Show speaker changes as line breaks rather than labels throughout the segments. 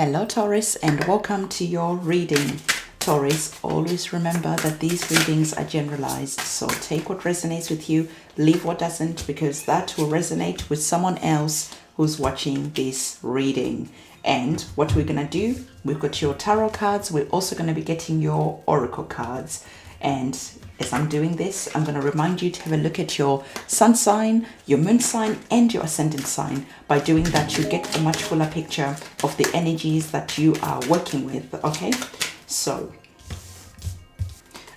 Hello Taurus, and welcome to your reading. Taurus, always remember that these readings are generalized, so take what resonates with you, leave what doesn't, because that will resonate with someone else who's watching this reading. And what we're going to do, we've got your tarot cards, we're also going to be getting your oracle cards. And as I'm doing this, I'm going to remind you to have a look at your sun sign, your moon sign, and your ascendant sign. By doing that, you get a much fuller picture of the energies that you are working with, okay? So,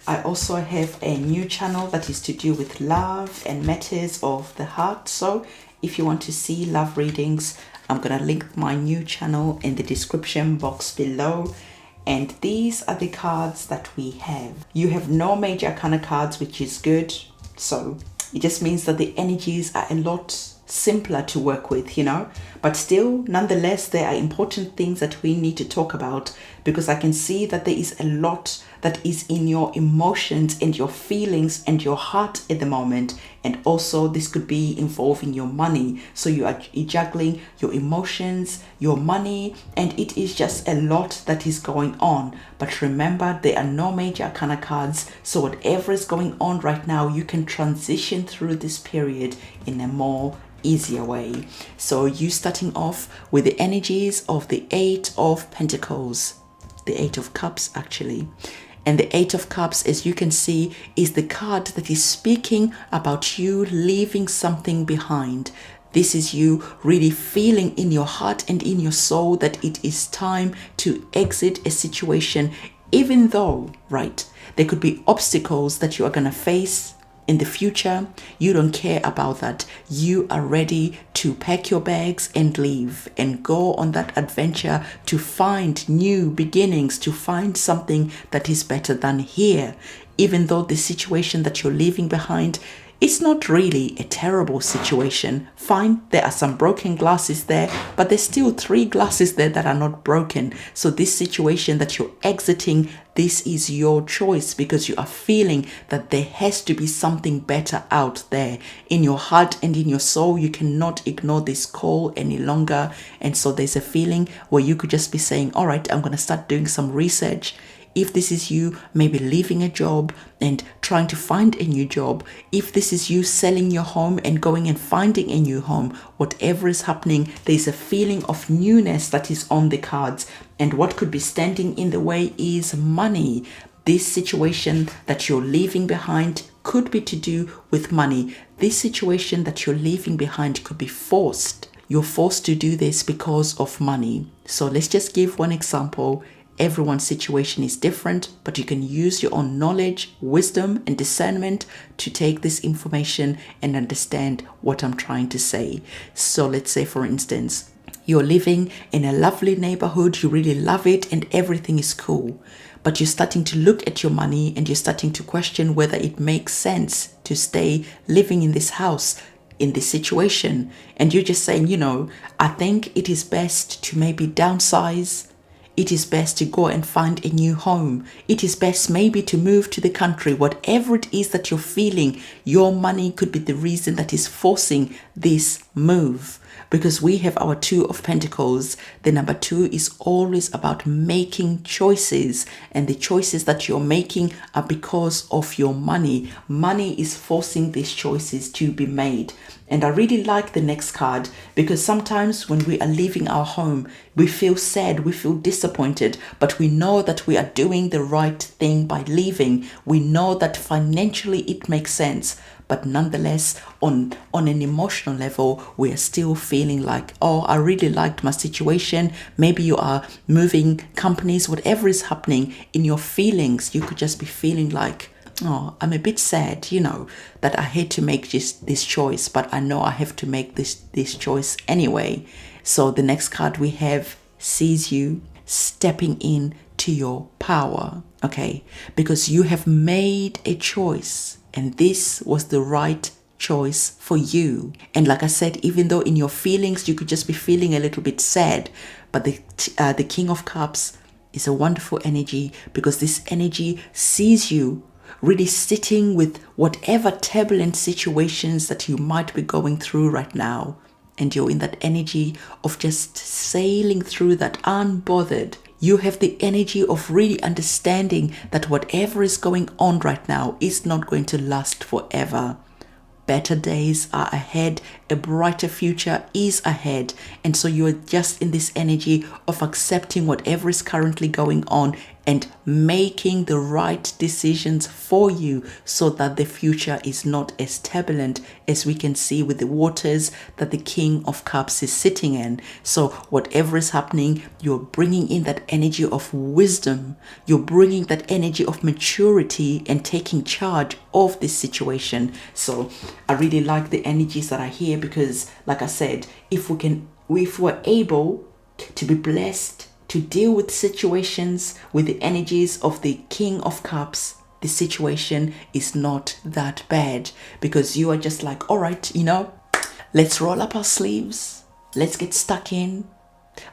I also have a new channel that is to do with love and matters of the heart. So, if you want to see love readings, I'm going to link my new channel in the description box below. And these are the cards that we have. You have no major arcana cards, which is good. So it just means that the energies are a lot simpler to work with, you know. But still, nonetheless, there are important things that we need to talk about, because I can see that there is a lot that is in your emotions and your feelings and your heart at the moment. And also this could be involving your money. So you are juggling your emotions, your money, and it is just a lot that is going on. But remember, there are no major arcana cards. So whatever is going on right now, you can transition through this period in a more easier way. So you starting off with the energies of the Eight of Pentacles, the Eight of Cups actually. And the Eight of Cups, as you can see, is the card that is speaking about you leaving something behind. This is you really feeling in your heart and in your soul that it is time to exit a situation, even though, right, there could be obstacles that you are going to face in the future. You don't care about that. You are ready to pack your bags and leave and go on that adventure to find new beginnings, to find something that is better than here. Even though the situation that you're leaving behind, it's not really a terrible situation. Fine, there are some broken glasses there, but there's still 3 glasses there that are not broken. So this situation that you're exiting, this is your choice, because you are feeling that there has to be something better out there. In your heart and in your soul, you cannot ignore this call any longer. And so there's a feeling where you could just be saying, all right, I'm going to start doing some research. If this is you maybe leaving a job and trying to find a new job, if this is you selling your home and going and finding a new home, whatever is happening, there's a feeling of newness that is on the cards. And what could be standing in the way is money. This situation that you're leaving behind could be to do with money. This situation that you're leaving behind could be forced. You're forced to do this because of money. So let's just give one example. Everyone's situation is different, but you can use your own knowledge, wisdom, and discernment to take this information and understand what I'm trying to say. So let's say, for instance, you're living in a lovely neighborhood, you really love it, and everything is cool. But you're starting to look at your money and you're starting to question whether it makes sense to stay living in this house, in this situation. And you're just saying, you know, I think it is best to maybe downsize. It is best to go and find a new home. It is best maybe to move to the country. Whatever it is that you're feeling, your money could be the reason that is forcing this move. Because we have our Two of Pentacles. The number 2 is always about making choices. And the choices that you're making are because of your money. Money is forcing these choices to be made. And I really like the next card, because sometimes when we are leaving our home, we feel sad, we feel disappointed, but we know that we are doing the right thing by leaving. We know that financially it makes sense. But nonetheless, on an emotional level, we are still feeling like, oh, I really liked my situation. Maybe you are moving companies, whatever is happening in your feelings, you could just be feeling like, oh, I'm a bit sad, you know, that I had to make this choice, but I know I have to make this choice anyway. So the next card we have sees you stepping in to your power, okay? Because you have made a choice, and this was the right choice for you. And like I said, even though in your feelings you could just be feeling a little bit sad, but the King of Cups is a wonderful energy, because this energy sees you really sitting with whatever turbulent situations that you might be going through right now. and you're in that energy of just sailing through that unbothered. You have the energy of really understanding that whatever is going on right now is not going to last forever. Better days are ahead, a brighter future is ahead. And so you're just in this energy of accepting whatever is currently going on and making the right decisions for you so that the future is not as turbulent as we can see with the waters that the King of Cups is sitting in. So whatever is happening, you're bringing in that energy of wisdom. You're bringing that energy of maturity and taking charge of this situation. So I really like the energies that are here because, like I said, if we're able to be blessed to deal with situations with the energies of the King of Cups, the situation is not that bad because you are just like, all right, let's roll up our sleeves. Let's get stuck in.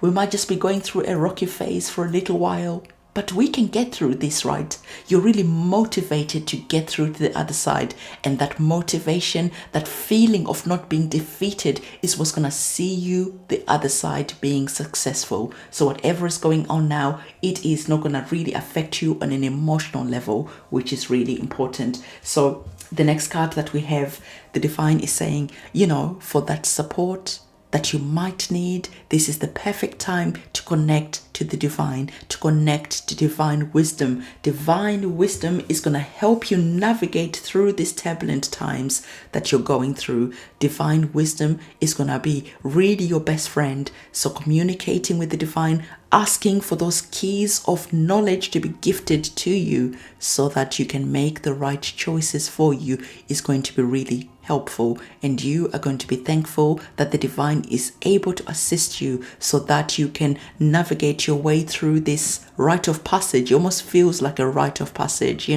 We might just be going through a rocky phase for a little while, but we can get through this, right? You're really motivated to get through to the other side. And that motivation, that feeling of not being defeated is what's going to see you the other side being successful. So whatever is going on now, it is not going to really affect you on an emotional level, which is really important. So the next card that we have, the Divine is saying, for that support that you might need, this is the perfect time to connect to the divine, to connect to divine wisdom. Divine wisdom is going to help you navigate through these turbulent times that you're going through. Divine wisdom is going to be really your best friend. So communicating with the divine, asking for those keys of knowledge to be gifted to you so that you can make the right choices for you is going to be really helpful, and you are going to be thankful that the divine is able to assist you so that you can navigate your way through this rite of passage. It almost feels like a rite of passage.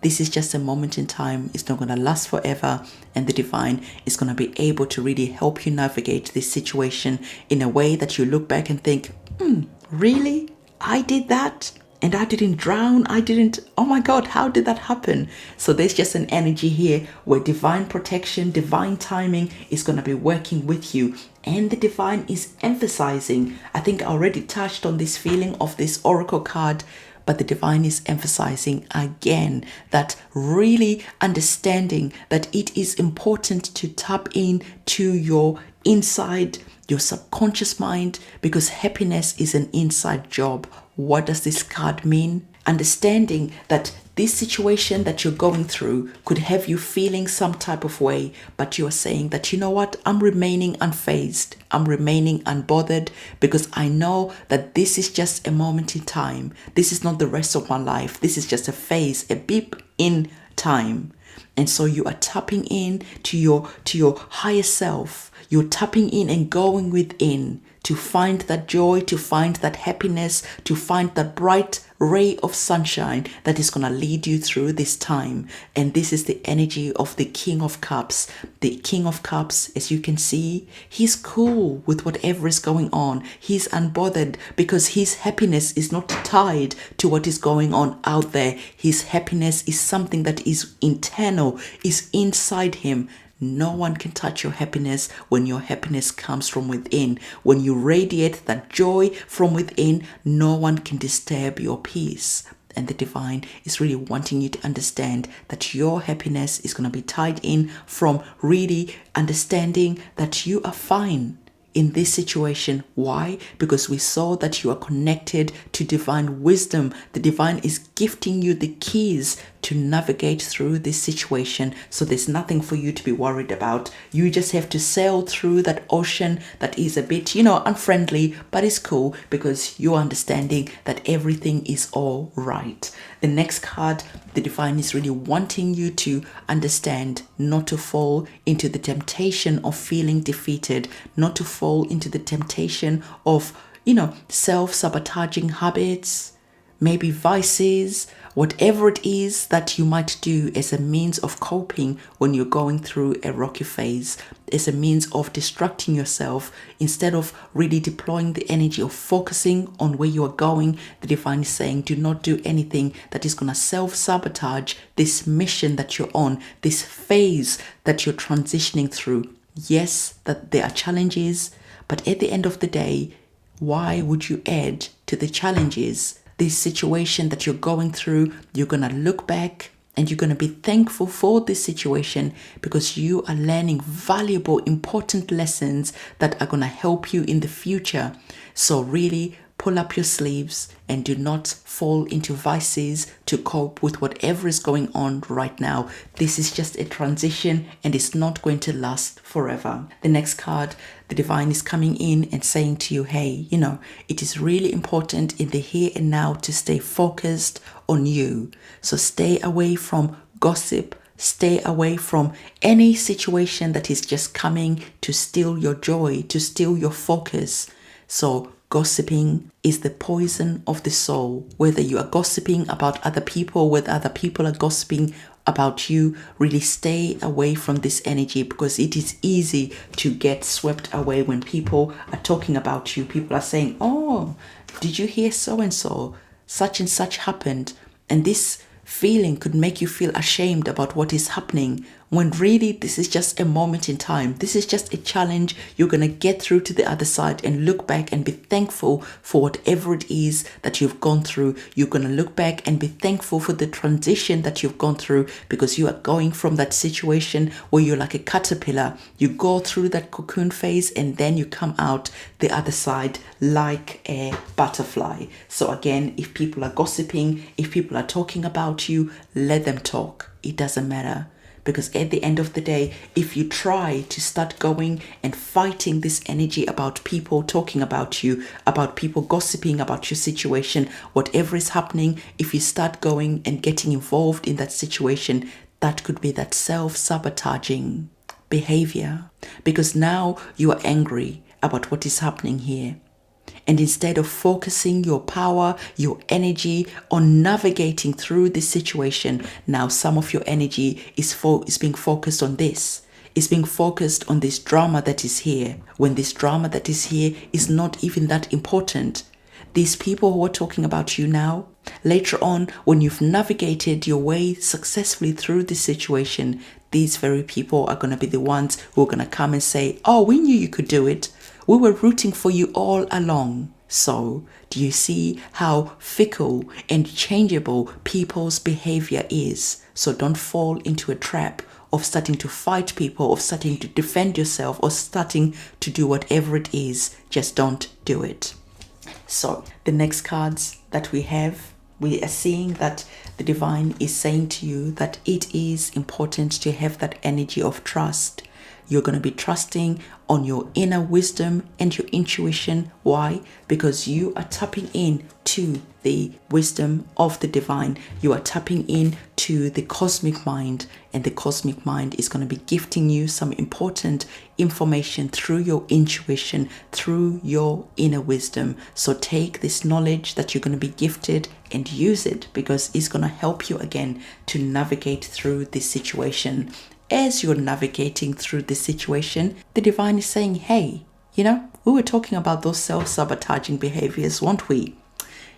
This is just a moment in time. It's not going to last forever, and the divine is going to be able to really help you navigate this situation in a way that you look back and think, really? I did that? And I didn't drown. Oh my God, how did that happen? So there's just an energy here where divine protection, divine timing is going to be working with you. And the divine is emphasizing, I think I already touched on this feeling of this oracle card, but the divine is emphasizing again that really understanding that it is important to tap in to your inside, your subconscious mind, because happiness is an inside job. What does this card mean? Understanding that this situation that you're going through could have you feeling some type of way, but you are saying that, I'm remaining unfazed. I'm remaining unbothered because I know that this is just a moment in time. This is not the rest of my life. This is just a phase, a beep in time. And so you are tapping in to your higher self. You're tapping in and going within to find that joy, to find that happiness, to find that bright ray of sunshine that is going to lead you through this time. And this is the energy of the King of Cups. The King of Cups, as you can see, he's cool with whatever is going on. He's unbothered because his happiness is not tied to what is going on out there. His happiness is something that is internal, is inside him. No one can touch your happiness when your happiness comes from within. When you radiate that joy from within, no one can disturb your peace. And the divine is really wanting you to understand that your happiness is going to be tied in from really understanding that you are fine in this situation. Why? Because we saw that you are connected to divine wisdom. The divine is gifting you the keys to navigate through this situation. So there's nothing for you to be worried about. You just have to sail through that ocean that is a bit, unfriendly, but it's cool because you're understanding that everything is all right. The next card, the divine is really wanting you to understand not to fall into the temptation of feeling defeated, not to fall into the temptation of, self-sabotaging habits, maybe vices, whatever it is that you might do as a means of coping when you're going through a rocky phase, as a means of distracting yourself instead of really deploying the energy of focusing on where you are going. The divine is saying, do not do anything that is going to self-sabotage this mission that you're on, this phase that you're transitioning through. Yes, that there are challenges, but at the end of the day, why would you add to the challenges? This situation that you're going through, you're going to look back and you're going to be thankful for this situation because you are learning valuable, important lessons that are going to help you in the future. So really pull up your sleeves and do not fall into vices to cope with whatever is going on right now. This is just a transition and it's not going to last forever. The next card, the divine is coming in and saying to you, hey, it is really important in the here and now to stay focused on you. So stay away from gossip. Stay away from any situation that is just coming to steal your joy, to steal your focus. So gossiping is the poison of the soul. Whether you are gossiping about other people, whether other people are gossiping about you, really stay away from this energy because it is easy to get swept away when people are talking about you. People are saying, oh, did you hear so and so? Such and such happened. And this feeling could make you feel ashamed about what is happening when really this is just a moment in time. This is just a challenge. You're going to get through to the other side and look back and be thankful for whatever it is that you've gone through. You're going to look back and be thankful for the transition that you've gone through because you are going from that situation where you're like a caterpillar. You go through that cocoon phase and then you come out the other side like a butterfly. So again, if people are gossiping, if people are talking about you, let them talk. It doesn't matter. Because at the end of the day, if you try to start going and fighting this energy about people talking about you, about people gossiping about your situation, whatever is happening, if you start going and getting involved in that situation, that could be that self-sabotaging behavior. Because now you are angry about what is happening here. And instead of focusing your power, your energy on navigating through this situation, now some of your energy is being focused on this. It's being focused on this drama that is here, when this drama that is here is not even that important. These people who are talking about you now, later on, when you've navigated your way successfully through this situation, these very people are going to be the ones who are going to come and say, oh, we knew you could do it. We were rooting for you all along. So, do you see how fickle and changeable people's behavior is? So don't fall into a trap of starting to fight people, of starting to defend yourself, or starting to do whatever it is. Just don't do it. So, the next cards that we have, we are seeing that the divine is saying to you that it is important to have that energy of trust. You're going to be trusting on your inner wisdom and your intuition. Why? Because you are tapping in to the wisdom of the divine. You are tapping in to the cosmic mind, and the cosmic mind is going to be gifting you some important information through your intuition, through your inner wisdom. So take this knowledge that you're going to be gifted and use it, because it's going to help you again to navigate through this situation. As you're navigating through this situation, the divine is saying, hey, we were talking about those self-sabotaging behaviors, weren't we?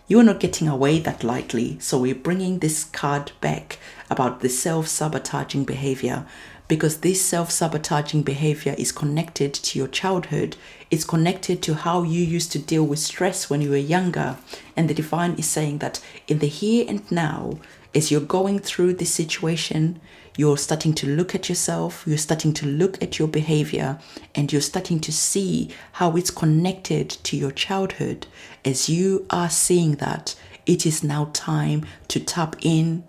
You are not getting away that lightly. So we're bringing this card back about the self-sabotaging behavior, because this self-sabotaging behavior is connected to your childhood. It's connected to how you used to deal with stress when you were younger. And the divine is saying that in the here and now, as you're going through this situation, you're starting to look at yourself, you're starting to look at your behavior, and you're starting to see how it's connected to your childhood. As you are seeing that, it is now time to tap in.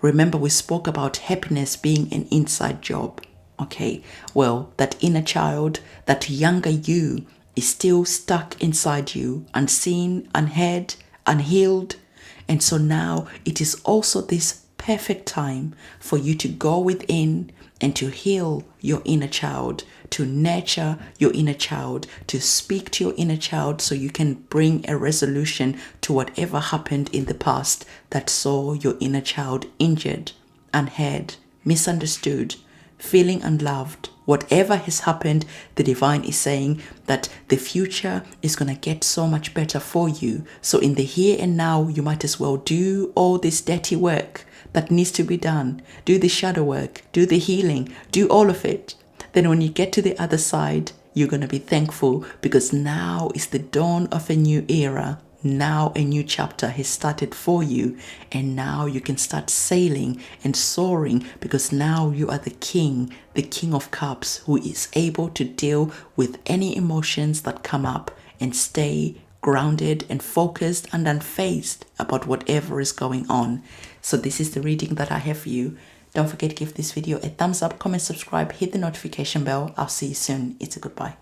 Remember, we spoke about happiness being an inside job. Okay, well, that inner child, that younger you, is still stuck inside you, unseen, unheard, unhealed. And so now it is also this perfect time for you to go within and to heal your inner child, to nurture your inner child, to speak to your inner child so you can bring a resolution to whatever happened in the past that saw your inner child injured, unheard, misunderstood, feeling unloved. Whatever has happened, the divine is saying that the future is going to get so much better for you. So in the here and now, you might as well do all this dirty work that needs to be done. Do the shadow work, do the healing, do all of it. then when you get to the other side, you're going to be thankful because now is the dawn of a new era. Now a new chapter has started for you, and now you can start sailing and soaring because now you are the King of Cups, who is able to deal with any emotions that come up and stay grounded and focused and unfazed about whatever is going on. So this is the reading that I have for you. Don't forget to give this video a thumbs up, comment, subscribe, hit the notification bell. I'll see you soon. It's a goodbye.